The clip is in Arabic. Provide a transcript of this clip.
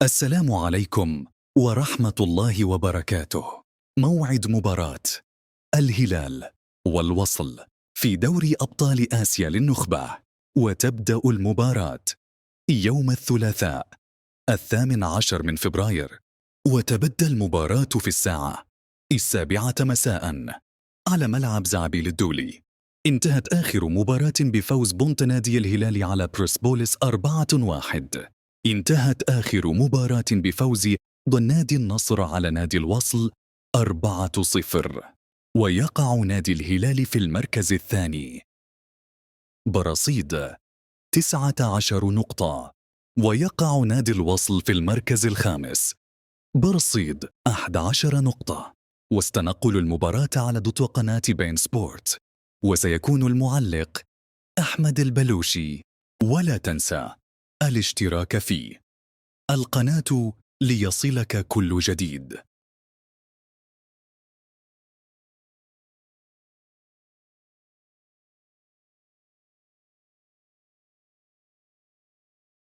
السلام عليكم ورحمة الله وبركاته. موعد مباراة الهلال والوصل في دوري أبطال آسيا للنخبة، وتبدأ المباراة يوم الثلاثاء 18 من فبراير، وتبدأ المباراة في الساعة 7 مساء على ملعب زعبيل الدولي. انتهت آخر مباراة بفوز بونت نادي الهلال على برسبوليس 4-1. انتهت آخر مباراة بفوز نادي النصر على نادي الوصل 4-0، ويقع نادي الهلال في المركز الثاني برصيد 19 نقطة، ويقع نادي الوصل في المركز الخامس برصيد 11 نقطة. واستنقل المباراة على دوت قناة بين سبورت، وسيكون المعلق أحمد البلوشي. ولا تنسى الاشتراك في القناة ليصلك كل جديد.